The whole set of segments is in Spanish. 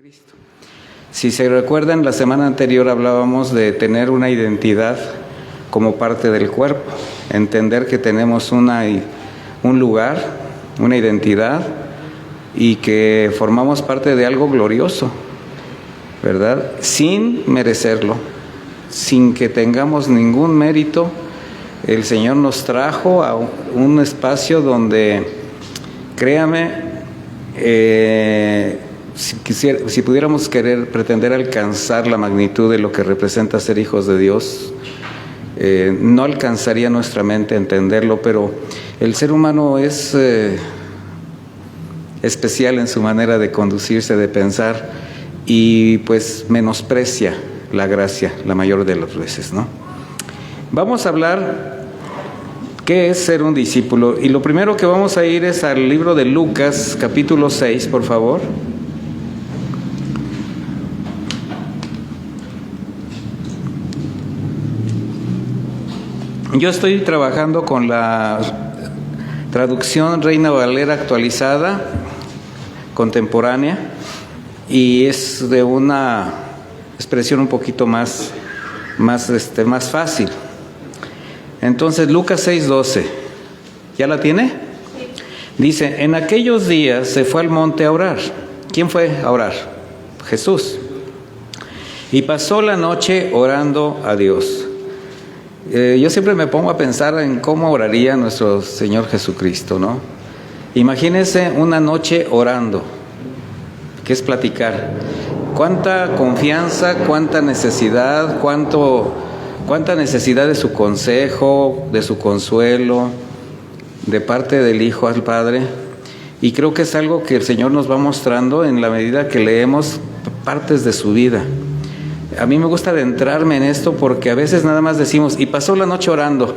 Cristo. Si se recuerdan, la semana anterior hablábamos de tener una identidad como parte del cuerpo, entender que tenemos un lugar, una identidad y que formamos parte de algo glorioso, ¿verdad? Sin merecerlo, sin que tengamos ningún mérito. El Señor nos trajo a un espacio donde, créame, si pudiéramos pretender alcanzar la magnitud de lo que representa ser hijos de Dios, no alcanzaría nuestra mente a entenderlo, pero el ser humano es especial en su manera de conducirse, de pensar, y pues menosprecia la gracia la mayor de las veces, ¿no? Vamos a hablar qué es ser un discípulo, y lo primero que vamos a ir es al libro de Lucas, capítulo 6, por favor. Yo estoy trabajando con la traducción Reina Valera actualizada, contemporánea, y es de una expresión un poquito más fácil. Entonces, Lucas 6:12, ¿ya la tiene? Dice: en aquellos días se fue al monte a orar. ¿Quién fue a orar? Jesús. Y pasó la noche orando a Dios. Yo siempre me pongo a pensar en cómo oraría nuestro Señor Jesucristo, ¿no? Imagínense una noche orando. ¿Qué es platicar? Cuánta confianza, cuánta necesidad, cuánta necesidad de su consejo, de su consuelo, de parte del Hijo al Padre. Y creo que es algo que el Señor nos va mostrando en la medida que leemos partes de su vida. A mí me gusta adentrarme en esto porque a veces nada más decimos, y pasó la noche orando.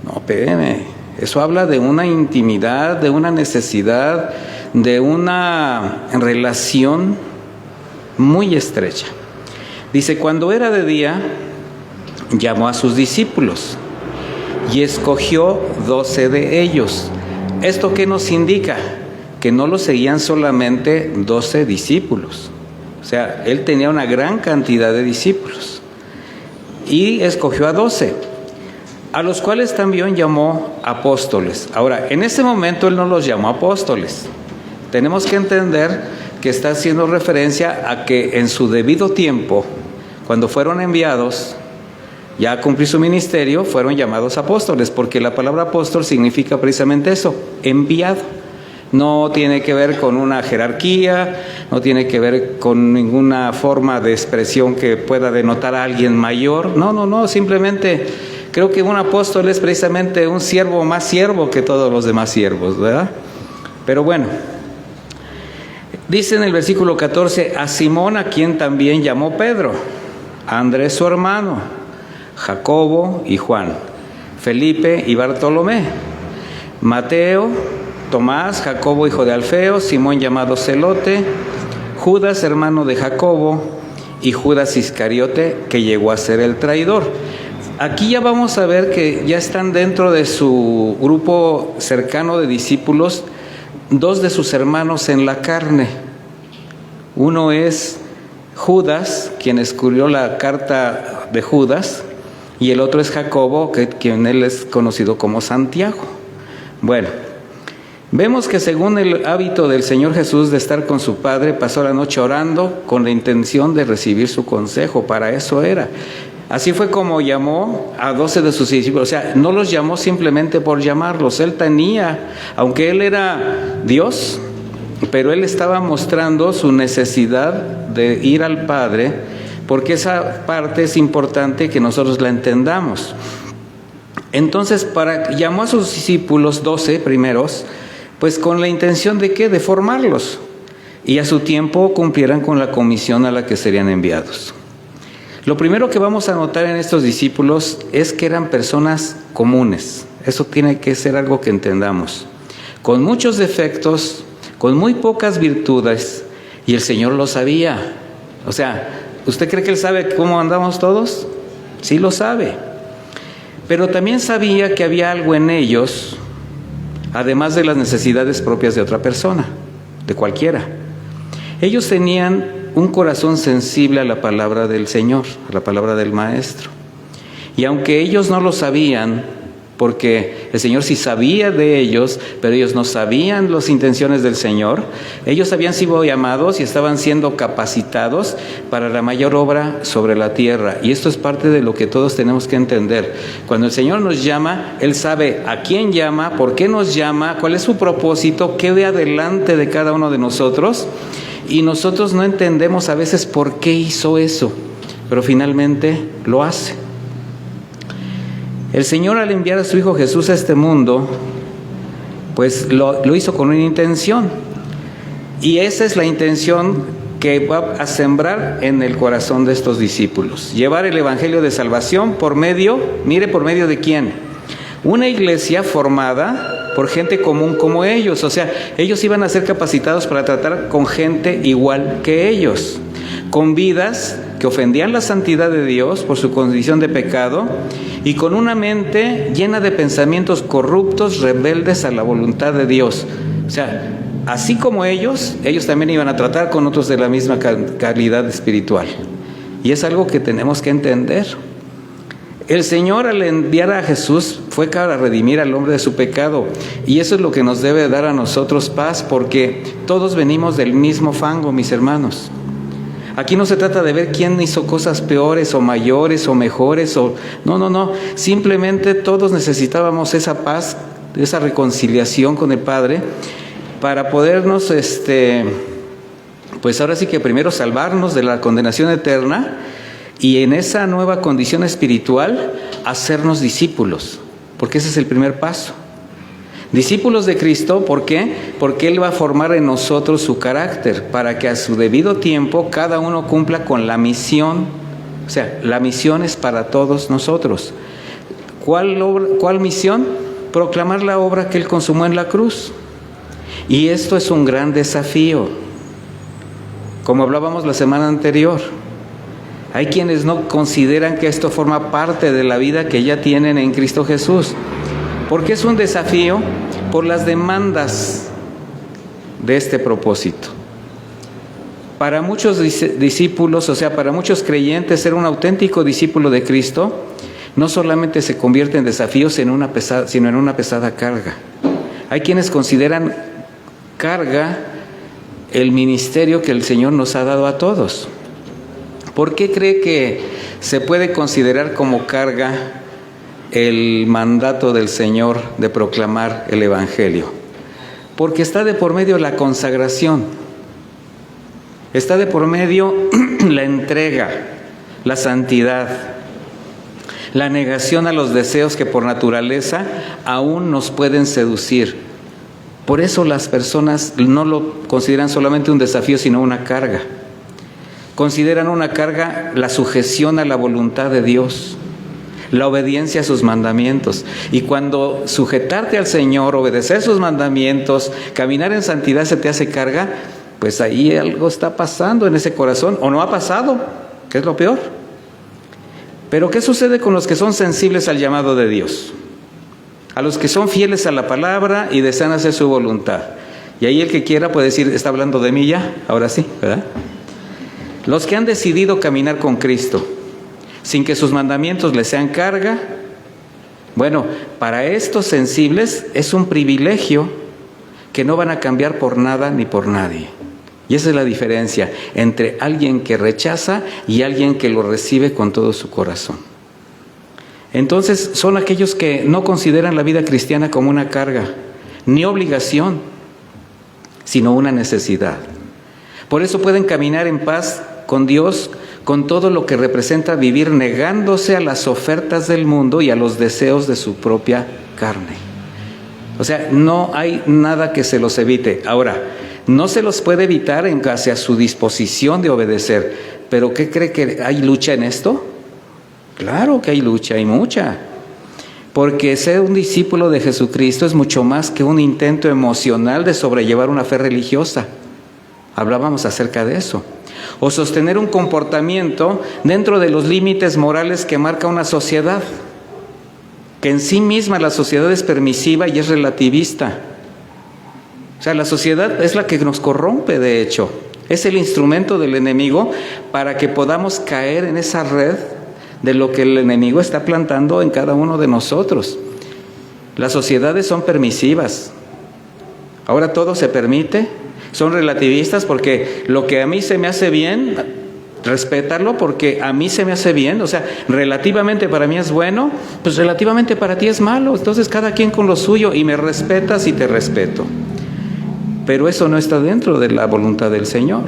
No, espérame, eso habla de una intimidad, de una necesidad, de una relación muy estrecha. Dice: cuando era de día, llamó a sus discípulos y escogió 12 de ellos. ¿Esto qué nos indica? Que no lo seguían solamente 12 discípulos. O sea, él tenía una gran cantidad de discípulos y escogió a 12, a los cuales también llamó apóstoles. Ahora, en ese momento él no los llamó apóstoles. Tenemos que entender que está haciendo referencia a que en su debido tiempo, cuando fueron enviados ya a cumplir su ministerio, fueron llamados apóstoles, porque la palabra apóstol significa precisamente eso, enviado. No tiene que ver con una jerarquía, no tiene que ver con ninguna forma de expresión que pueda denotar a alguien mayor. No, simplemente creo que un apóstol es precisamente un siervo más siervo que todos los demás siervos, ¿verdad? Pero bueno, dice en el versículo 14, a Simón, a quien también llamó Pedro, a Andrés su hermano, Jacobo y Juan, Felipe y Bartolomé, Mateo, Tomás, Jacobo hijo de Alfeo, Simón llamado Celote, Judas hermano de Jacobo y Judas Iscariote, que llegó a ser el traidor. Aquí ya vamos a ver que ya están dentro de su grupo cercano de discípulos 2 de sus hermanos en la carne. Uno es Judas, quien escribió la carta de Judas, y el otro es Jacobo, quien él es conocido como Santiago. Bueno, vemos que según el hábito del Señor Jesús de estar con su Padre, pasó la noche orando con la intención de recibir su consejo. Para eso era. Así fue como llamó a 12 de sus discípulos. O sea, no los llamó simplemente por llamarlos. Él tenía, aunque él era Dios, pero él estaba mostrando su necesidad de ir al Padre, porque esa parte es importante que nosotros la entendamos. Entonces, llamó a sus discípulos 12 primeros, pues con la intención de ¿qué? De formarlos, y a su tiempo cumplieran con la comisión a la que serían enviados. Lo primero que vamos a notar en estos discípulos es que eran personas comunes. Eso tiene que ser algo que entendamos. Con muchos defectos, con muy pocas virtudes, y el Señor lo sabía. O sea, ¿usted cree que Él sabe cómo andamos todos? Sí lo sabe. Pero también sabía que había algo en ellos, además de las necesidades propias de otra persona, de cualquiera. Ellos tenían un corazón sensible a la palabra del Señor, a la palabra del Maestro. Y aunque ellos no lo sabían, porque el Señor sí sabía de ellos, pero ellos no sabían las intenciones del Señor, ellos habían sido llamados y estaban siendo capacitados para la mayor obra sobre la tierra. Y esto es parte de lo que todos tenemos que entender. Cuando el Señor nos llama, Él sabe a quién llama, por qué nos llama, cuál es su propósito, qué ve adelante de cada uno de nosotros. Y nosotros no entendemos a veces por qué hizo eso, pero finalmente lo hace. El Señor, al enviar a su Hijo Jesús a este mundo, pues lo hizo con una intención. Y esa es la intención que va a sembrar en el corazón de estos discípulos. Llevar el Evangelio de salvación ¿por medio de quién? Una iglesia formada por gente común como ellos. O sea, ellos iban a ser capacitados para tratar con gente igual que ellos, con vidas que ofendían la santidad de Dios por su condición de pecado y con una mente llena de pensamientos corruptos, rebeldes a la voluntad de Dios. O sea, así como ellos también iban a tratar con otros de la misma calidad espiritual. Y es algo que tenemos que entender. El Señor, al enviar a Jesús, fue para redimir al hombre de su pecado. Y eso es lo que nos debe dar a nosotros paz, porque todos venimos del mismo fango, mis hermanos. Aquí no se trata de ver quién hizo cosas peores o mayores o mejores. No. Simplemente todos necesitábamos esa paz, esa reconciliación con el Padre para podernos, pues ahora sí que primero salvarnos de la condenación eterna y en esa nueva condición espiritual hacernos discípulos, porque ese es el primer paso. Discípulos de Cristo, ¿por qué? Porque Él va a formar en nosotros su carácter, para que a su debido tiempo cada uno cumpla con la misión. O sea, la misión es para todos nosotros. ¿Cuál misión? Proclamar la obra que Él consumó en la cruz. Y esto es un gran desafío. Como hablábamos la semana anterior, hay quienes no consideran que esto forma parte de la vida que ya tienen en Cristo Jesús. ¿Por qué es un desafío? Por las demandas de este propósito. Para muchos discípulos, o sea, para muchos creyentes, ser un auténtico discípulo de Cristo no solamente se convierte en desafíos, sino en una pesada carga. Hay quienes consideran carga el ministerio que el Señor nos ha dado a todos. ¿Por qué cree que se puede considerar como carga el mandato del Señor de proclamar el Evangelio? Porque está de por medio la consagración, está de por medio la entrega, la santidad, la negación a los deseos que por naturaleza aún nos pueden seducir. Por eso las personas no lo consideran solamente un desafío, sino una carga. Consideran una carga la sujeción a la voluntad de Dios, la obediencia a sus mandamientos. Y cuando sujetarte al Señor, obedecer sus mandamientos, caminar en santidad se te hace carga, pues ahí algo está pasando en ese corazón, o no ha pasado, que es lo peor. Pero ¿qué sucede con los que son sensibles al llamado de Dios? A los que son fieles a la palabra y desean hacer su voluntad. Y ahí el que quiera puede decir, ¿está hablando de mí ya? Ahora sí, ¿verdad? Los que han decidido caminar con Cristo, sin que sus mandamientos les sean carga, bueno, para estos sensibles es un privilegio que no van a cambiar por nada ni por nadie. Y esa es la diferencia entre alguien que rechaza y alguien que lo recibe con todo su corazón. Entonces son aquellos que no consideran la vida cristiana como una carga, ni obligación, sino una necesidad. Por eso pueden caminar en paz con Dios, con todo lo que representa vivir negándose a las ofertas del mundo y a los deseos de su propia carne. O sea, no hay nada que se los evite. Ahora, no se los puede evitar en base a su disposición de obedecer. ¿Pero qué cree que hay lucha en esto? Claro que hay lucha, hay mucha. Porque ser un discípulo de Jesucristo es mucho más que un intento emocional de sobrellevar una fe religiosa. Hablábamos acerca de eso. O sostener un comportamiento dentro de los límites morales que marca una sociedad, que en sí misma la sociedad es permisiva y es relativista. O sea, la sociedad es la que nos corrompe, de hecho. Es el instrumento del enemigo para que podamos caer en esa red de lo que el enemigo está plantando en cada uno de nosotros. Las sociedades son permisivas. Ahora todo se permite. Son relativistas porque lo que a mí se me hace bien, respetarlo porque a mí se me hace bien. O sea, relativamente para mí es bueno, pues relativamente para ti es malo. Entonces cada quien con lo suyo, y me respetas y te respeto. Pero eso no está dentro de la voluntad del Señor.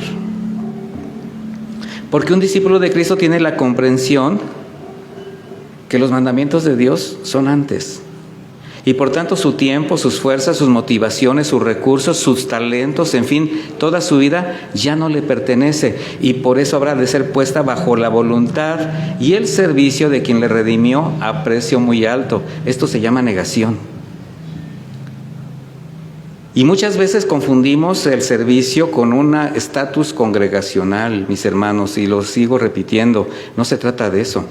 Porque un discípulo de Cristo tiene la comprensión que los mandamientos de Dios son antes. Y por tanto su tiempo, sus fuerzas, sus motivaciones, sus recursos, sus talentos, en fin, toda su vida ya no le pertenece. Y por eso habrá de ser puesta bajo la voluntad y el servicio de quien le redimió a precio muy alto. Esto se llama negación. Y muchas veces confundimos el servicio con un estatus congregacional, mis hermanos, y lo sigo repitiendo. No se trata de eso.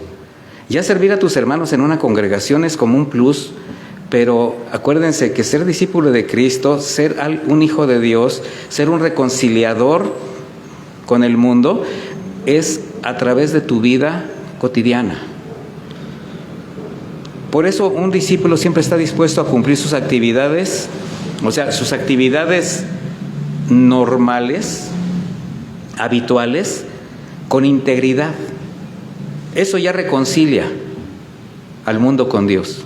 Ya servir a tus hermanos en una congregación es como un plus, pero acuérdense que ser discípulo de Cristo, ser un hijo de Dios, ser un reconciliador con el mundo, es a través de tu vida cotidiana. Por eso un discípulo siempre está dispuesto a cumplir sus actividades, o sea, sus actividades normales, habituales, con integridad. Eso ya reconcilia al mundo con Dios.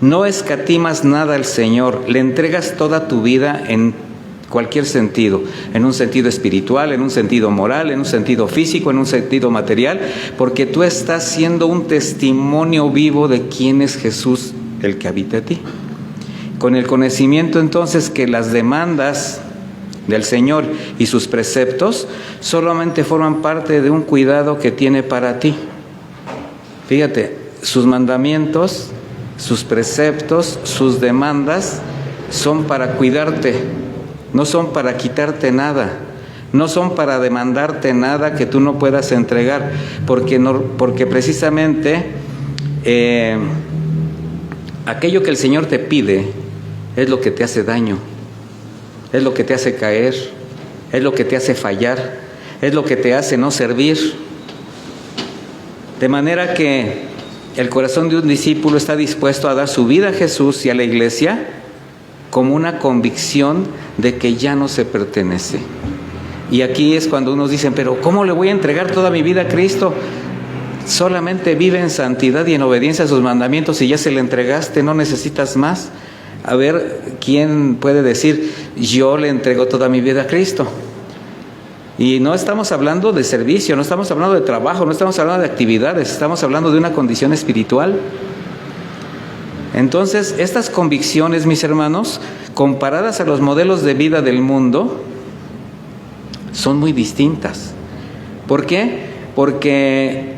No escatimas nada al Señor, le entregas toda tu vida en cualquier sentido, en un sentido espiritual, en un sentido moral, en un sentido físico, en un sentido material, porque tú estás siendo un testimonio vivo de quién es Jesús, el que habita en ti. Con el conocimiento entonces que las demandas del Señor y sus preceptos solamente forman parte de un cuidado que tiene para ti. Fíjate, sus mandamientos, sus preceptos, sus demandas son para cuidarte, no son para quitarte nada, no son para demandarte nada que tú no puedas entregar, porque precisamente aquello que el Señor te pide es lo que te hace daño, es lo que te hace caer, es lo que te hace fallar, es lo que te hace no servir. De manera que el corazón de un discípulo está dispuesto a dar su vida a Jesús y a la iglesia como una convicción de que ya no se pertenece. Y aquí es cuando unos dicen, pero ¿cómo le voy a entregar toda mi vida a Cristo? Solamente vive en santidad y en obediencia a sus mandamientos y ya se le entregaste, no necesitas más. A ver, ¿quién puede decir, yo le entrego toda mi vida a Cristo? Y no estamos hablando de servicio, no estamos hablando de trabajo, no estamos hablando de actividades, estamos hablando de una condición espiritual. Entonces, estas convicciones, mis hermanos, comparadas a los modelos de vida del mundo, son muy distintas. ¿Por qué? Porque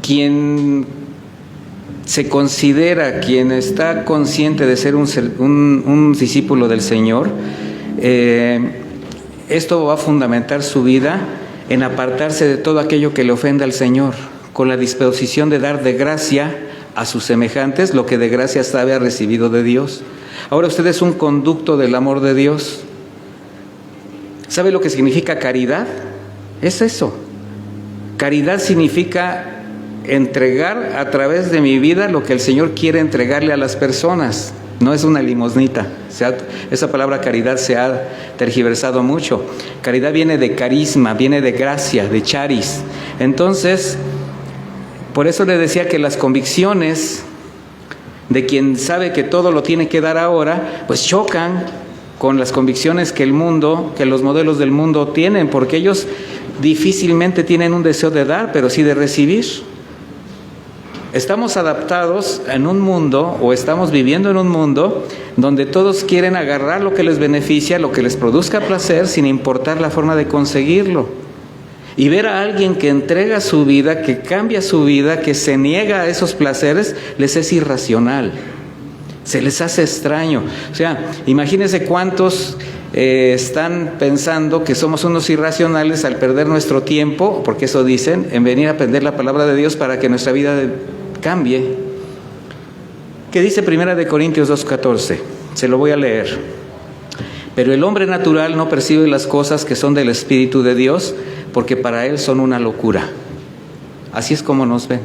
quien se considera, quien está consciente de ser un discípulo del Señor, esto va a fundamentar su vida en apartarse de todo aquello que le ofenda al Señor, con la disposición de dar de gracia a sus semejantes lo que de gracia había recibido de Dios. Ahora usted es un conducto del amor de Dios. ¿Sabe lo que significa caridad? Es eso. Caridad significa entregar a través de mi vida lo que el Señor quiere entregarle a las personas. No es una limosnita. Esa palabra caridad se ha tergiversado mucho. Caridad viene de carisma, viene de gracia, de charis. Entonces, por eso le decía que las convicciones de quien sabe que todo lo tiene que dar ahora, pues chocan con las convicciones que el mundo, que los modelos del mundo tienen, porque ellos difícilmente tienen un deseo de dar, pero sí de recibir. Estamos adaptados en un mundo, o estamos viviendo en un mundo donde todos quieren agarrar lo que les beneficia, lo que les produzca placer, sin importar la forma de conseguirlo. Y ver a alguien que entrega su vida, que cambia su vida, que se niega a esos placeres, les es irracional. Se les hace extraño. O sea, imagínense cuántos están pensando que somos unos irracionales al perder nuestro tiempo, porque eso dicen, en venir a aprender la palabra de Dios para que nuestra vida cambie. ¿Qué dice 1 Corintios 2:14? Se lo voy a leer. Pero el hombre natural no percibe las cosas que son del Espíritu de Dios, porque para él son una locura. Así es como nos ven.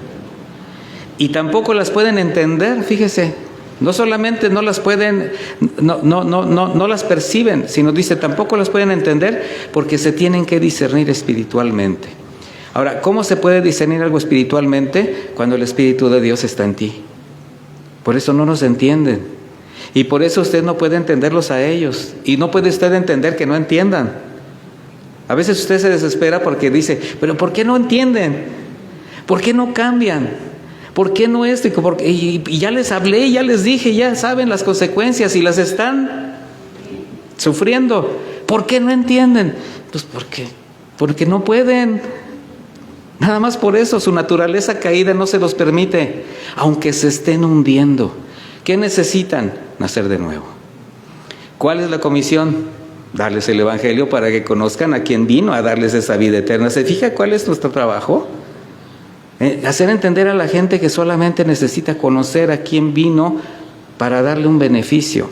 Y tampoco las pueden entender, fíjese. No solamente no las pueden, no las perciben, sino dice, tampoco las pueden entender porque se tienen que discernir espiritualmente. Ahora, ¿cómo se puede discernir algo espiritualmente? Cuando el Espíritu de Dios está en ti. Por eso no nos entienden. Y por eso usted no puede entenderlos a ellos. Y no puede usted entender que no entiendan. A veces usted se desespera porque dice, pero ¿por qué no entienden? ¿Por qué no cambian? ¿Por qué no esto? Y ya les hablé, ya les dije, ya saben las consecuencias y las están sufriendo. ¿Por qué no entienden? Pues porque no pueden. Nada más por eso, su naturaleza caída no se los permite, aunque se estén hundiendo. ¿Qué necesitan? Nacer de nuevo. ¿Cuál es la comisión? Darles el Evangelio para que conozcan a quien vino a darles esa vida eterna. ¿Se fija cuál es nuestro trabajo? Hacer entender a la gente que solamente necesita conocer a quien vino para darle un beneficio.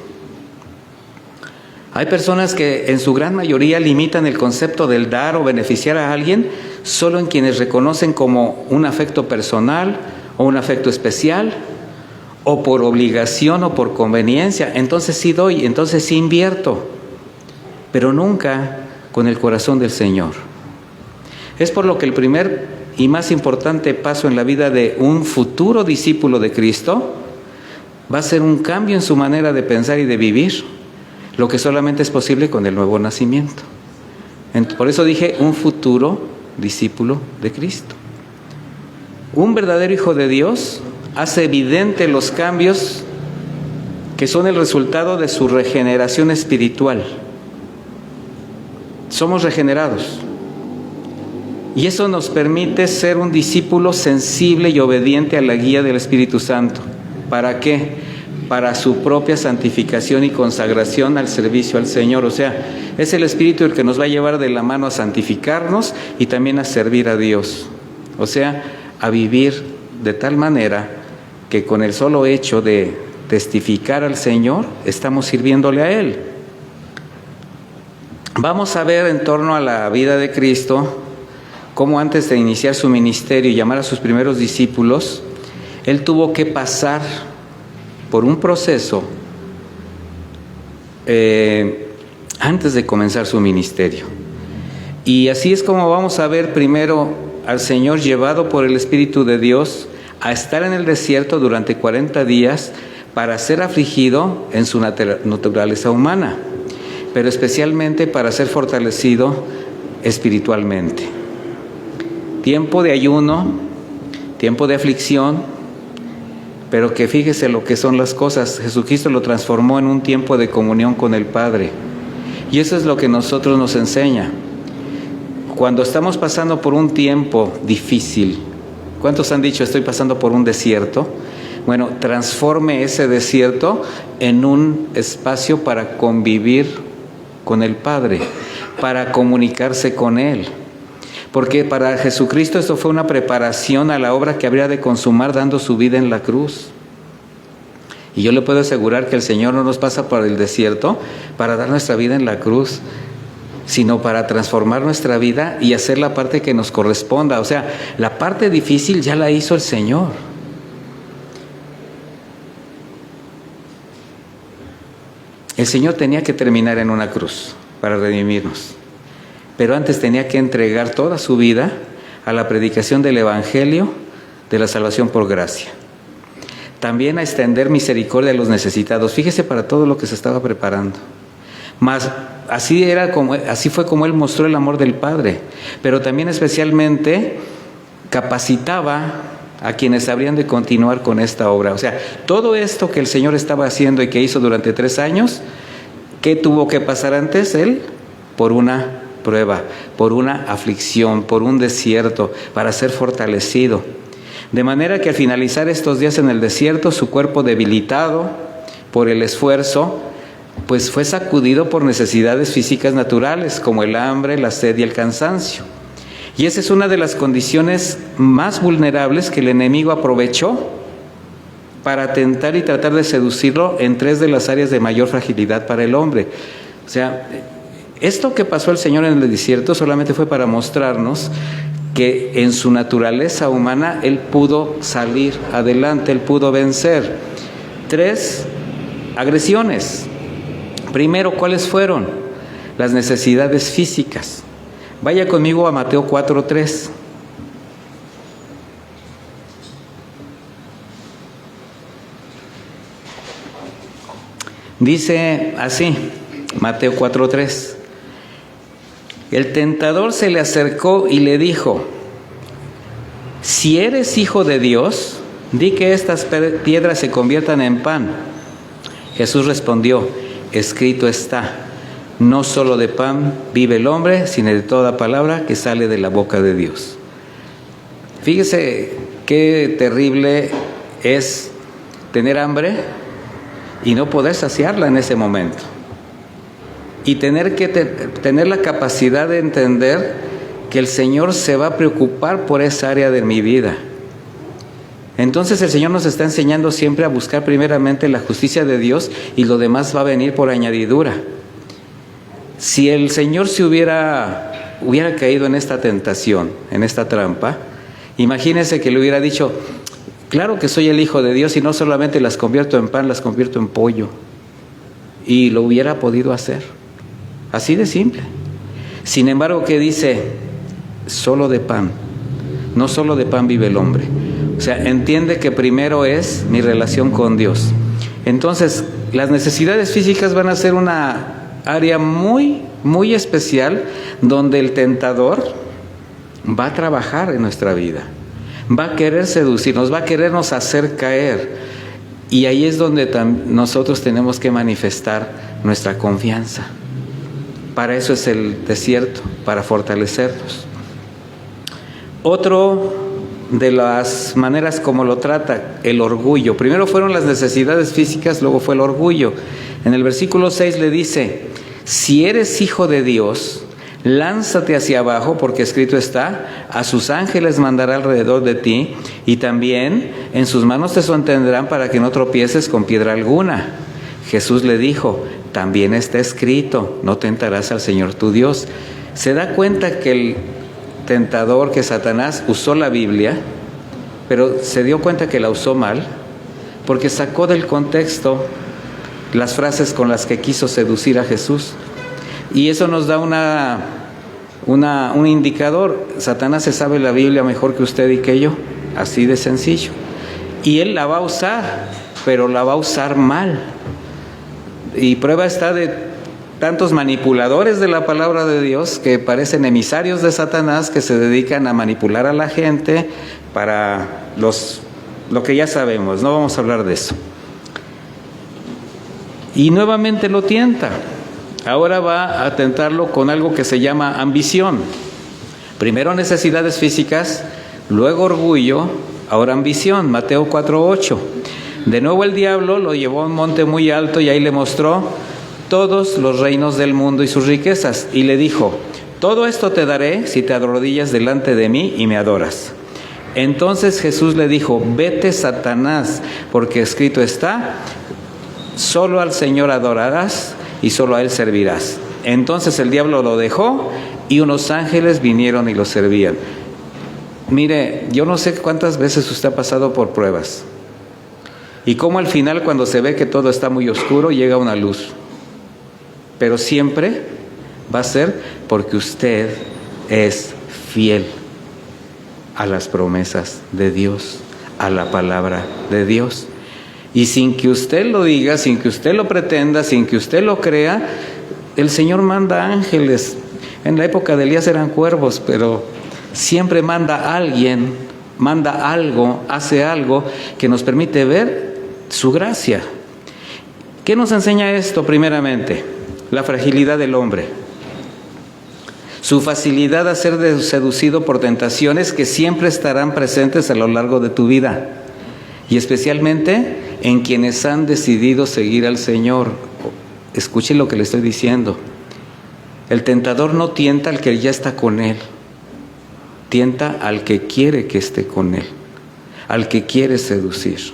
Hay personas que en su gran mayoría limitan el concepto del dar o beneficiar a alguien solo en quienes reconocen como un afecto personal o un afecto especial, o por obligación o por conveniencia. Entonces sí doy, entonces sí invierto, pero nunca con el corazón del Señor. Es por lo que el primer y más importante paso en la vida de un futuro discípulo de Cristo va a ser un cambio en su manera de pensar y de vivir, lo que solamente es posible con el nuevo nacimiento. Por eso dije un futuro discípulo de Cristo. Un verdadero hijo de Dios hace evidente los cambios que son el resultado de su regeneración espiritual. Somos regenerados. Y eso nos permite ser un discípulo sensible y obediente a la guía del Espíritu Santo. ¿Para qué? Para su propia santificación y consagración al servicio al Señor. O sea, es el Espíritu el que nos va a llevar de la mano a santificarnos y también a servir a Dios. O sea, a vivir de tal manera que con el solo hecho de testificar al Señor, estamos sirviéndole a Él. Vamos a ver en torno a la vida de Cristo cómo antes de iniciar su ministerio y llamar a sus primeros discípulos, Él tuvo que pasar por un proceso antes de comenzar su ministerio. Y así es como vamos a ver primero al Señor llevado por el Espíritu de Dios a estar en el desierto durante 40 días para ser afligido en su naturaleza humana, pero especialmente para ser fortalecido espiritualmente. Tiempo de ayuno, tiempo de aflicción, pero que fíjese lo que son las cosas. Jesucristo lo transformó en un tiempo de comunión con el Padre. Y eso es lo que nosotros nos enseña. Cuando estamos pasando por un tiempo difícil, ¿cuántos han dicho estoy pasando por un desierto? Bueno, transforme ese desierto en un espacio para convivir con el Padre, para comunicarse con Él. Porque para Jesucristo esto fue una preparación a la obra que habría de consumar dando su vida en la cruz. Y yo le puedo asegurar que el Señor no nos pasa por el desierto para dar nuestra vida en la cruz, sino para transformar nuestra vida y hacer la parte que nos corresponda. O sea, la parte difícil ya la hizo el Señor. El Señor tenía que terminar en una cruz para redimirnos. Pero antes tenía que entregar toda su vida a la predicación del Evangelio de la salvación por gracia. También a extender misericordia a los necesitados. Fíjese para todo lo que se estaba preparando. Mas así fue como Él mostró el amor del Padre. Pero también especialmente capacitaba a quienes habrían de continuar con esta obra. O sea, todo esto que el Señor estaba haciendo y que hizo durante 3 años, ¿qué tuvo que pasar antes Él? Por una prueba, por una aflicción, por un desierto, para ser fortalecido. De manera que al finalizar estos días en el desierto, su cuerpo debilitado por el esfuerzo, pues fue sacudido por necesidades físicas naturales, como el hambre, la sed y el cansancio. Y esa es una de las condiciones más vulnerables que el enemigo aprovechó para tentar y tratar de seducirlo en 3 de las áreas de mayor fragilidad para el hombre. O sea, esto que pasó el Señor en el desierto solamente fue para mostrarnos que en su naturaleza humana Él pudo salir adelante, Él pudo vencer. 3 agresiones. Primero, ¿cuáles fueron? Las necesidades físicas. Vaya conmigo a Mateo 4:3. Dice así, Mateo 4:3. El tentador se le acercó y le dijo: si eres hijo de Dios, di que estas piedras se conviertan en pan. Jesús respondió: escrito está, no solo de pan vive el hombre, sino de toda palabra que sale de la boca de Dios. Fíjese qué terrible es tener hambre y no poder saciarla en ese momento. Y tener que tener la capacidad de entender que el Señor se va a preocupar por esa área de mi vida. Entonces el Señor nos está enseñando siempre a buscar primeramente la justicia de Dios y lo demás va a venir por añadidura. Si el Señor se hubiera caído en esta tentación, en esta trampa, imagínense que le hubiera dicho: claro que soy el Hijo de Dios y no solamente las convierto en pan, las convierto en pollo. Y lo hubiera podido hacer. Así de simple. Sin embargo, ¿qué dice? Solo de pan. No solo de pan vive el hombre. O sea, entiende que primero es mi relación con Dios. Entonces, las necesidades físicas van a ser una área muy, muy especial donde el tentador va a trabajar en nuestra vida. Va a querer seducirnos, va a querernos hacer caer. Y ahí es donde nosotros tenemos que manifestar nuestra confianza. Para eso es el desierto, para fortalecernos. Otro de las maneras como lo trata, el orgullo. Primero fueron las necesidades físicas, luego fue el orgullo. En el versículo 6 le dice: si eres hijo de Dios, lánzate hacia abajo, porque escrito está: a sus ángeles mandará alrededor de ti, y también en sus manos te sostendrán para que no tropieces con piedra alguna. Jesús le dijo: también está escrito, no tentarás al Señor tu Dios. Se da cuenta que el tentador, que Satanás, usó la Biblia, pero se dio cuenta que la usó mal, porque sacó del contexto las frases con las que quiso seducir a Jesús. Y eso nos da un indicador. Satanás se sabe la Biblia mejor que usted y que yo, así de sencillo. Y él la va a usar, pero la va a usar mal. Y prueba está de tantos manipuladores de la palabra de Dios que parecen emisarios de Satanás, que se dedican a manipular a la gente para lo que ya sabemos. No vamos a hablar de eso. Y nuevamente lo tienta. Ahora va a tentarlo con algo que se llama ambición. Primero necesidades físicas, luego orgullo, ahora ambición. Mateo 4:8. De nuevo el diablo lo llevó a un monte muy alto y ahí le mostró todos los reinos del mundo y sus riquezas. Y le dijo: todo esto te daré si te arrodillas delante de mí y me adoras. Entonces Jesús le dijo: vete, Satanás, porque escrito está: solo al Señor adorarás y solo a Él servirás. Entonces el diablo lo dejó y unos ángeles vinieron y lo servían. Mire, yo no sé cuántas veces usted ha pasado por pruebas y cómo al final, cuando se ve que todo está muy oscuro, llega una luz. Pero siempre va a ser porque usted es fiel a las promesas de Dios, a la palabra de Dios. Y sin que usted lo diga, sin que usted lo pretenda, sin que usted lo crea, el Señor manda ángeles. En la época de Elías eran cuervos, pero siempre manda a alguien, manda algo, hace algo que nos permite ver su gracia. ¿Qué nos enseña esto primeramente? La fragilidad del hombre. Su facilidad a ser seducido por tentaciones que siempre estarán presentes a lo largo de tu vida. Y especialmente en quienes han decidido seguir al Señor. Escuche lo que le estoy diciendo. El tentador no tienta al que ya está con Él. Tienta al que quiere que esté con Él. Al que quiere seducir.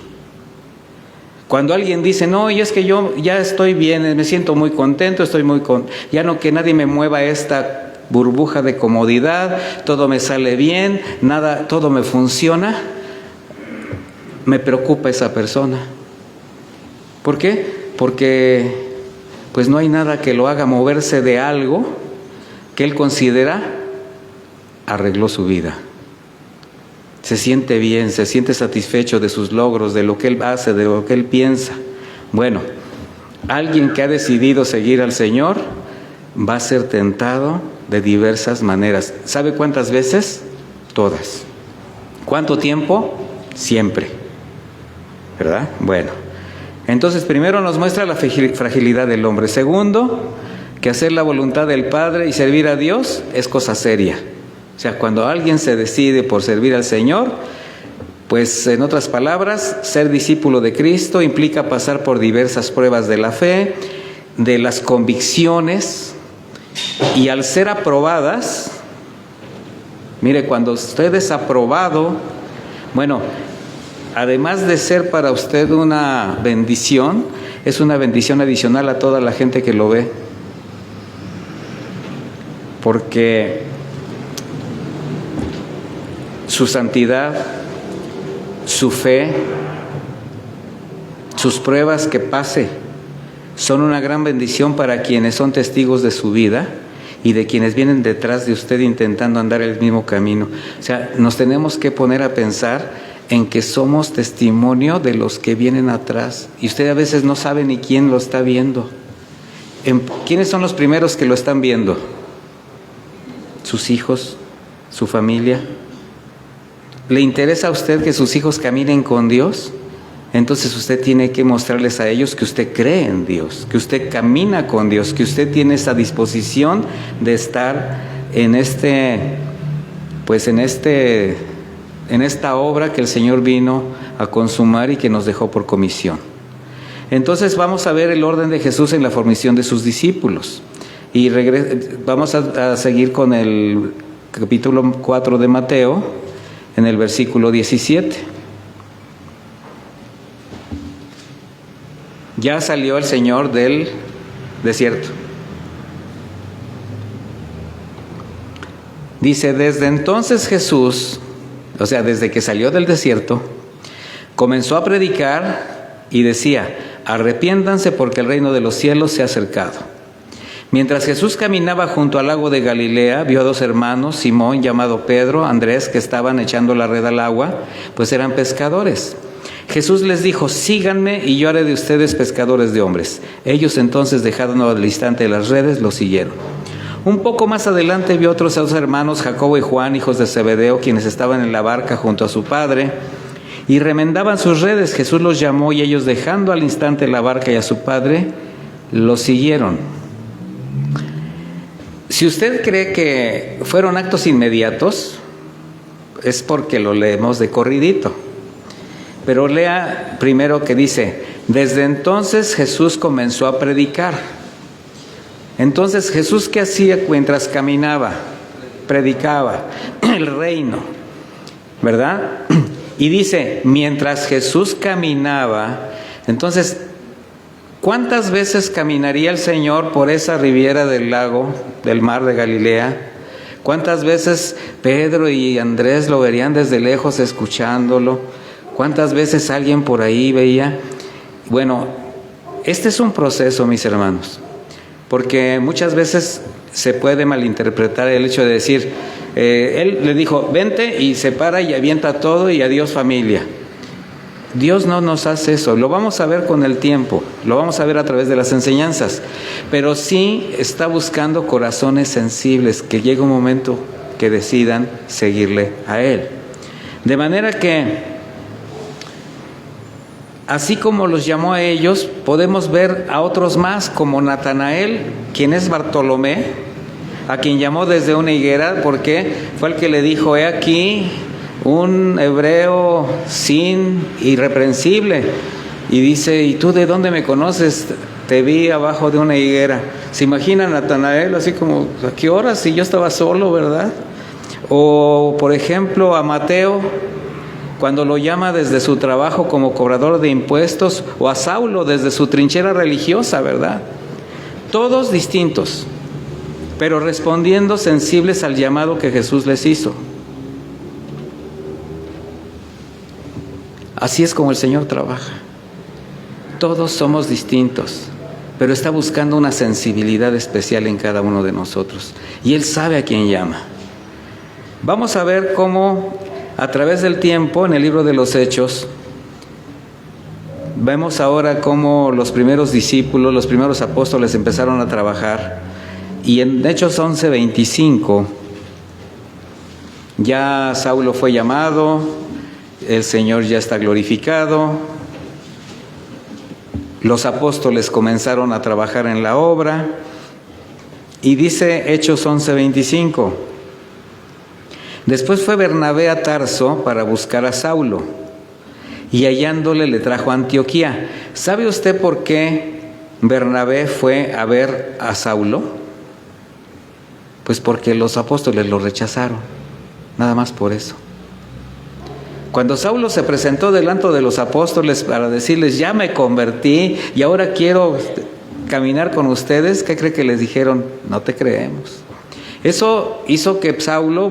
Cuando alguien dice, no, y es que yo ya estoy bien, me siento muy contento, ya no que nadie me mueva esta burbuja de comodidad, todo me sale bien, nada, todo me funciona, me preocupa esa persona. ¿Por qué? Porque pues no hay nada que lo haga moverse de algo que él considera arregló su vida. Se siente bien, se siente satisfecho de sus logros, de lo que él hace, de lo que él piensa. Bueno, alguien que ha decidido seguir al Señor va a ser tentado de diversas maneras. ¿Sabe cuántas veces? Todas. ¿Cuánto tiempo? Siempre. ¿Verdad? Bueno, entonces primero nos muestra la fragilidad del hombre. Segundo, que hacer la voluntad del Padre y servir a Dios es cosa seria. O sea, cuando alguien se decide por servir al Señor, pues en otras palabras, ser discípulo de Cristo implica pasar por diversas pruebas de la fe, de las convicciones, y al ser aprobadas, mire, cuando usted es aprobado, bueno, además de ser para usted una bendición, es una bendición adicional a toda la gente que lo ve. Porque su santidad, su fe, sus pruebas que pase, son una gran bendición para quienes son testigos de su vida y de quienes vienen detrás de usted intentando andar el mismo camino. O sea, nos tenemos que poner a pensar en que somos testimonio de los que vienen atrás. Y usted a veces no sabe ni quién lo está viendo. ¿Quiénes son los primeros que lo están viendo? Sus hijos, su familia. ¿Le interesa a usted que sus hijos caminen con Dios? Entonces usted tiene que mostrarles a ellos que usted cree en Dios, que usted camina con Dios, que usted tiene esa disposición de estar en esta obra que el Señor vino a consumar y que nos dejó por comisión. Entonces vamos a ver el orden de Jesús en la formación de sus discípulos. Y vamos a seguir con el capítulo 4 de Mateo, en el versículo 17. Ya salió el Señor del desierto. Dice, desde entonces Jesús, o sea, desde que salió del desierto, comenzó a predicar y decía, arrepiéntanse porque el reino de los cielos se ha acercado. Mientras Jesús caminaba junto al lago de Galilea, vio a dos hermanos, Simón llamado Pedro, Andrés, que estaban echando la red al agua, pues eran pescadores. Jesús les dijo, síganme y yo haré de ustedes pescadores de hombres. Ellos entonces, dejando al instante las redes, lo siguieron. Un poco más adelante vio otros dos hermanos, Jacobo y Juan, hijos de Zebedeo, quienes estaban en la barca junto a su padre y remendaban sus redes. Jesús los llamó y ellos, dejando al instante la barca y a su padre, lo siguieron. Si usted cree que fueron actos inmediatos, es porque lo leemos de corridito. Pero lea primero que dice, desde entonces Jesús comenzó a predicar. Entonces, ¿Jesús qué hacía mientras caminaba? Predicaba el reino, ¿verdad? Y dice, mientras Jesús caminaba, entonces, ¿cuántas veces caminaría el Señor por esa riviera del lago, del mar de Galilea? ¿Cuántas veces Pedro y Andrés lo verían desde lejos escuchándolo? ¿Cuántas veces alguien por ahí veía? Bueno, este es un proceso, mis hermanos, porque muchas veces se puede malinterpretar el hecho de decir, él le dijo, vente, y se para y avienta todo y adiós familia. Dios no nos hace eso, lo vamos a ver con el tiempo, lo vamos a ver a través de las enseñanzas, pero sí está buscando corazones sensibles que llegue un momento que decidan seguirle a Él. De manera que, así como los llamó a ellos, podemos ver a otros más, como Natanael, quien es Bartolomé, a quien llamó desde una higuera, porque fue el que le dijo, he aquí un hebreo irreprensible, y dice, ¿y tú de dónde me conoces? Te vi abajo de una higuera. ¿Se imagina Natanael así como, ¿a qué hora? Si yo estaba solo, ¿verdad? O por ejemplo a Mateo, cuando lo llama desde su trabajo como cobrador de impuestos, o a Saulo desde su trinchera religiosa, ¿verdad? Todos distintos, pero respondiendo sensibles al llamado que Jesús les hizo. Así es como el Señor trabaja. Todos somos distintos, pero está buscando una sensibilidad especial en cada uno de nosotros. Y Él sabe a quién llama. Vamos a ver cómo a través del tiempo, en el libro de los Hechos, vemos ahora cómo los primeros discípulos, los primeros apóstoles empezaron a trabajar. Y en Hechos 11:25, ya Saulo fue llamado, el Señor ya está glorificado, los apóstoles comenzaron a trabajar en la obra, y dice Hechos 11:25, después fue Bernabé a Tarso para buscar a Saulo, y hallándole le trajo a Antioquía. ¿Sabe usted por qué Bernabé fue a ver a Saulo? Pues porque los apóstoles lo rechazaron, nada más por eso. Cuando Saulo se presentó delante de los apóstoles para decirles, ya me convertí y ahora quiero caminar con ustedes, ¿qué cree que les dijeron? No te creemos. Eso hizo que Saulo,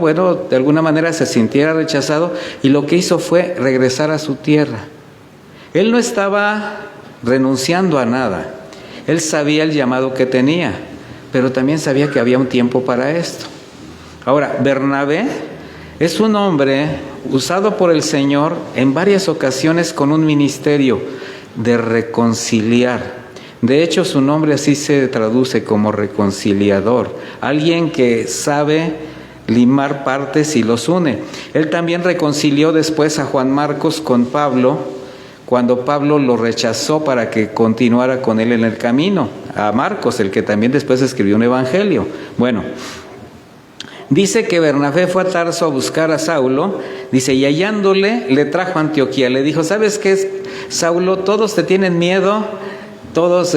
de alguna manera se sintiera rechazado, y lo que hizo fue regresar a su tierra. Él no estaba renunciando a nada. Él sabía el llamado que tenía, pero también sabía que había un tiempo para esto. Ahora, Bernabé es un hombre usado por el Señor en varias ocasiones con un ministerio de reconciliar. De hecho, su nombre así se traduce, como reconciliador, alguien que sabe limar partes y los une. Él también reconcilió después a Juan Marcos con Pablo, cuando Pablo lo rechazó para que continuara con él en el camino, a Marcos, el que también después escribió un evangelio. Bueno, dice que Bernabé fue a Tarso a buscar a Saulo, dice, y hallándole le trajo a Antioquía. Le dijo, ¿sabes qué, Saulo? Todos te tienen miedo, todos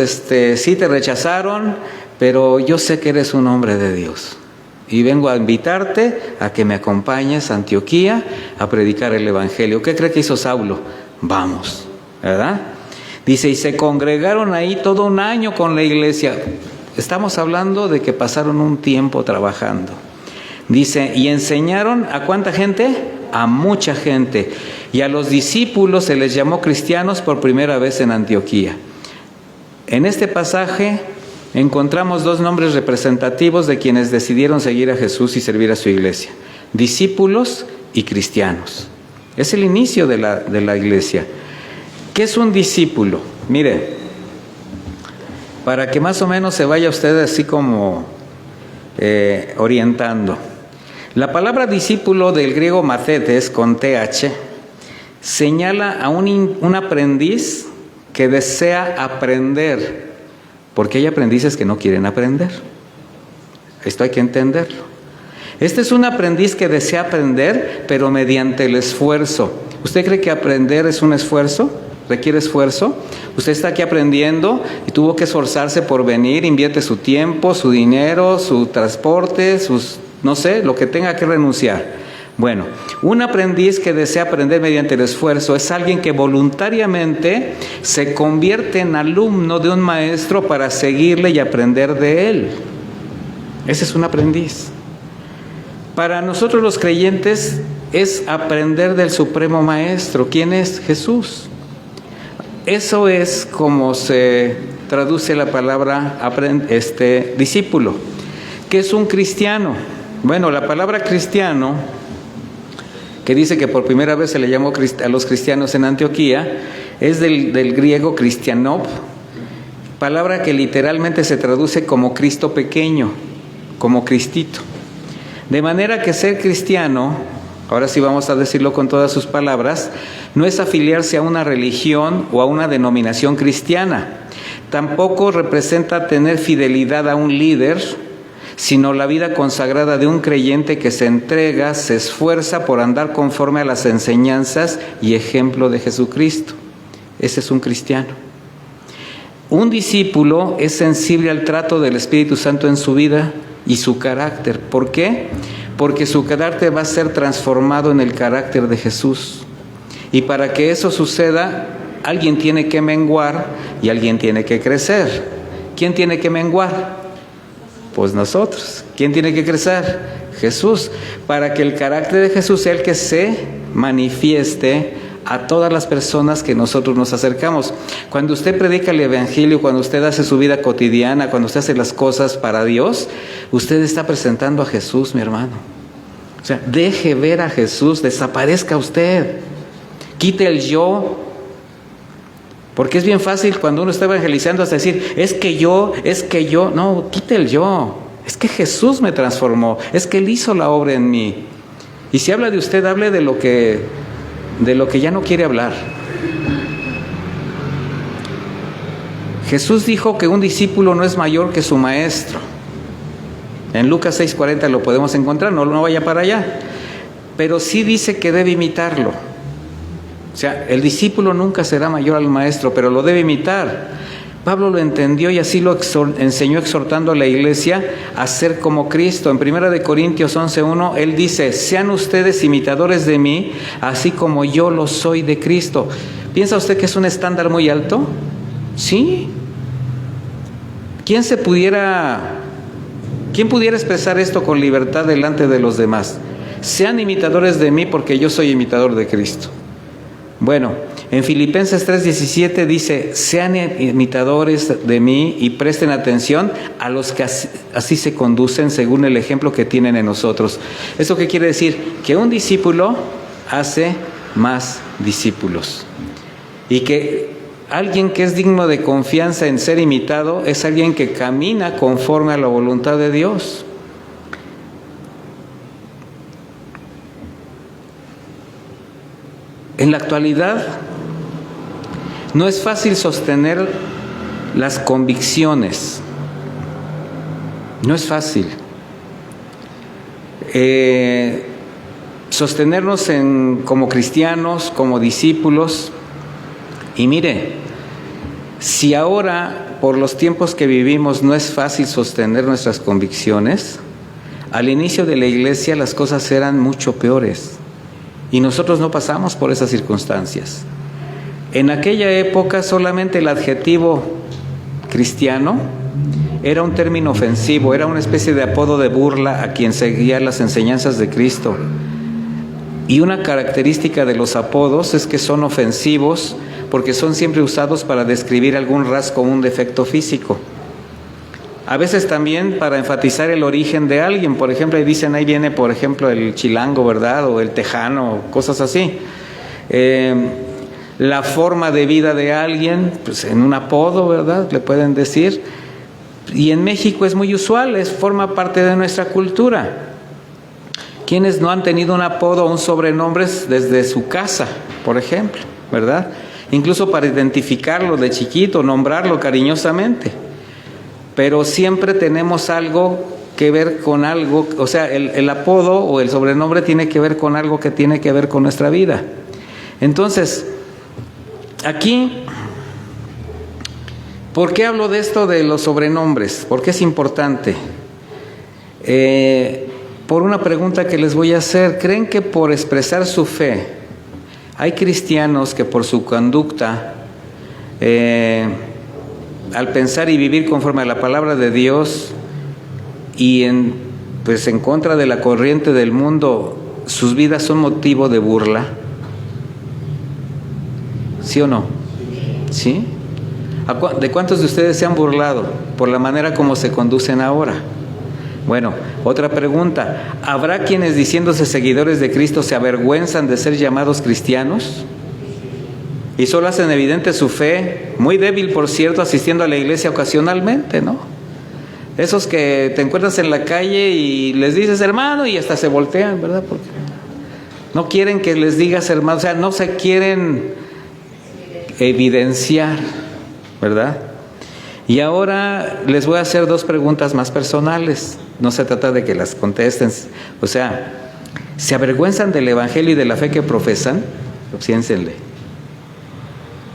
sí te rechazaron, pero yo sé que eres un hombre de Dios. Y vengo a invitarte a que me acompañes a Antioquía a predicar el evangelio. ¿Qué cree que hizo Saulo? Vamos, ¿verdad? Dice, y se congregaron ahí todo un año con la iglesia. Estamos hablando de que pasaron un tiempo trabajando. Dice, y enseñaron ¿a cuánta gente? A mucha gente. Y a los discípulos se les llamó cristianos por primera vez en Antioquía. En este pasaje encontramos dos nombres representativos de quienes decidieron seguir a Jesús y servir a su iglesia: discípulos y cristianos. Es el inicio de la iglesia. ¿Qué es un discípulo? Mire, para que más o menos se vaya usted así como orientando. La palabra discípulo, del griego mathetes, con TH, señala a un aprendiz que desea aprender, porque hay aprendices que no quieren aprender. Esto hay que entenderlo. Este es un aprendiz que desea aprender, pero mediante el esfuerzo. ¿Usted cree que aprender es un esfuerzo? ¿Requiere esfuerzo? Usted está aquí aprendiendo y tuvo que esforzarse por venir, invierte su tiempo, su dinero, su transporte, no sé, lo que tenga que renunciar. Bueno, un aprendiz que desea aprender mediante el esfuerzo es alguien que voluntariamente se convierte en alumno de un maestro para seguirle y aprender de él. Ese es un aprendiz. Para nosotros los creyentes es aprender del Supremo Maestro. ¿Quién es? Jesús. Eso es como se traduce la palabra discípulo. ¿Qué es un cristiano? Bueno, la palabra cristiano, que dice que por primera vez se le llamó a los cristianos en Antioquía, es del griego Christianop, palabra que literalmente se traduce como Cristo pequeño, como Cristito. De manera que ser cristiano, ahora sí vamos a decirlo con todas sus palabras, no es afiliarse a una religión o a una denominación cristiana. Tampoco representa tener fidelidad a un líder, sino la vida consagrada de un creyente que se entrega, se esfuerza por andar conforme a las enseñanzas y ejemplo de Jesucristo. Ese es un cristiano. Un discípulo es sensible al trato del Espíritu Santo en su vida y su carácter. ¿Por qué? Porque su carácter va a ser transformado en el carácter de Jesús. Y para que eso suceda, alguien tiene que menguar y alguien tiene que crecer. ¿Quién tiene que menguar? Pues nosotros. ¿Quién tiene que crecer? Jesús. Para que el carácter de Jesús sea el que se manifieste a todas las personas que nosotros nos acercamos. Cuando usted predica el Evangelio, cuando usted hace su vida cotidiana, cuando usted hace las cosas para Dios, usted está presentando a Jesús, mi hermano. O sea, deje ver a Jesús, desaparezca usted, quite el yo, porque es bien fácil cuando uno está evangelizando hasta decir, es que yo, no, quite el yo, es que Jesús me transformó, es que Él hizo la obra en mí. Y si habla de usted, hable de lo que ya no quiere hablar. Jesús dijo que un discípulo no es mayor que su maestro. En Lucas 6:40 lo podemos encontrar, no vaya para allá. Pero sí dice que debe imitarlo. O sea, el discípulo nunca será mayor al maestro, pero lo debe imitar. Pablo lo entendió y así lo enseñó exhortando a la iglesia a ser como Cristo. En 1 Corintios 11:1, él dice, sean ustedes imitadores de mí, así como yo lo soy de Cristo. ¿Piensa usted que es un estándar muy alto? Sí. ¿Quién pudiera expresar esto con libertad delante de los demás? Sean imitadores de mí porque yo soy imitador de Cristo. Bueno, en Filipenses 3:17 dice, sean imitadores de mí y presten atención a los que así se conducen según el ejemplo que tienen en nosotros. ¿Eso qué quiere decir? Que un discípulo hace más discípulos. Y que alguien que es digno de confianza en ser imitado es alguien que camina conforme a la voluntad de Dios. En la actualidad no es fácil sostener las convicciones. No es fácil. Sostenernos como cristianos, como discípulos. Y mire, si ahora, por los tiempos que vivimos, no es fácil sostener nuestras convicciones, al inicio de la iglesia las cosas eran mucho peores. Y nosotros no pasamos por esas circunstancias. En aquella época solamente el adjetivo cristiano era un término ofensivo, era una especie de apodo de burla a quien seguía las enseñanzas de Cristo. Y una característica de los apodos es que son ofensivos porque son siempre usados para describir algún rasgo o un defecto físico. A veces también para enfatizar el origen de alguien. Por ejemplo, ahí dicen, ahí viene, por ejemplo, el chilango, ¿verdad? O el tejano, cosas así. La forma de vida de alguien, pues en un apodo, ¿verdad? Le pueden decir. Y en México es muy usual, forma parte de nuestra cultura. ¿Quiénes no han tenido un apodo o un sobrenombre desde su casa, por ejemplo, ¿verdad? Incluso para identificarlo de chiquito, nombrarlo cariñosamente. Pero siempre tenemos algo que ver con algo, o sea, el apodo o el sobrenombre tiene que ver con algo que tiene que ver con nuestra vida. Entonces, aquí, ¿por qué hablo de esto de los sobrenombres? ¿Por qué es importante? Por una pregunta que les voy a hacer. ¿Creen que por expresar su fe, hay cristianos que por su conducta, al pensar y vivir conforme a la palabra de Dios y en contra de la corriente del mundo, sus vidas son motivo de burla? ¿Sí o no? ¿Sí? ¿De cuántos de ustedes se han burlado por la manera como se conducen ahora? Bueno, otra pregunta. ¿Habrá quienes diciéndose seguidores de Cristo se avergüenzan de ser llamados cristianos? Y solo hacen evidente su fe, muy débil por cierto, asistiendo a la iglesia ocasionalmente, ¿no? Esos que te encuentras en la calle y les dices hermano y hasta se voltean, ¿verdad? Porque no quieren que les digas hermano, o sea, no se quieren evidenciar, ¿verdad? Y ahora les voy a hacer dos preguntas más personales, no se trata de que las contesten, o sea, ¿se avergüenzan del evangelio y de la fe que profesan? Piénsenle.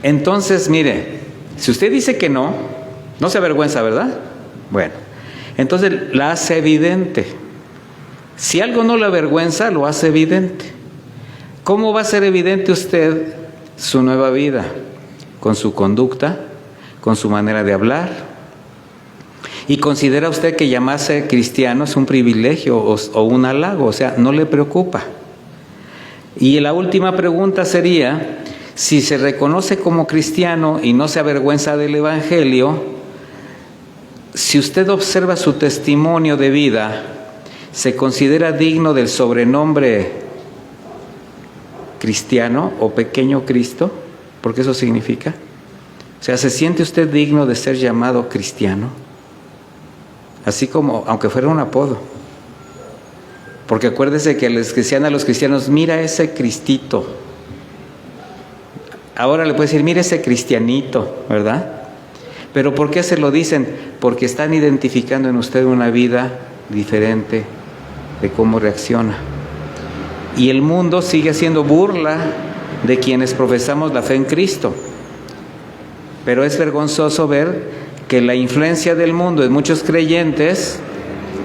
Entonces, mire, si usted dice que no se avergüenza, ¿verdad? Bueno, entonces la hace evidente. Si algo no le avergüenza, lo hace evidente. ¿Cómo va a ser evidente usted su nueva vida? Con su conducta, con su manera de hablar. ¿Y considera usted que llamarse cristiano es un privilegio o un halago? O sea, no le preocupa. Y la última pregunta sería, si se reconoce como cristiano y no se avergüenza del Evangelio, si usted observa su testimonio de vida, ¿se considera digno del sobrenombre cristiano o pequeño Cristo? Porque eso significa. O sea, ¿se siente usted digno de ser llamado cristiano? Así como, aunque fuera un apodo. Porque acuérdese que les decían a los cristianos, mira ese Cristito. Ahora le puede decir, mira ese cristianito, ¿verdad? Pero ¿por qué se lo dicen? Porque están identificando en usted una vida diferente de cómo reacciona. Y el mundo sigue haciendo burla de quienes profesamos la fe en Cristo. Pero es vergonzoso ver que la influencia del mundo en muchos creyentes,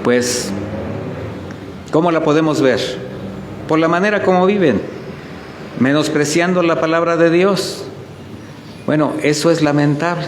pues, ¿cómo la podemos ver? Por la manera como viven, menospreciando la palabra de Dios. Bueno, eso es lamentable.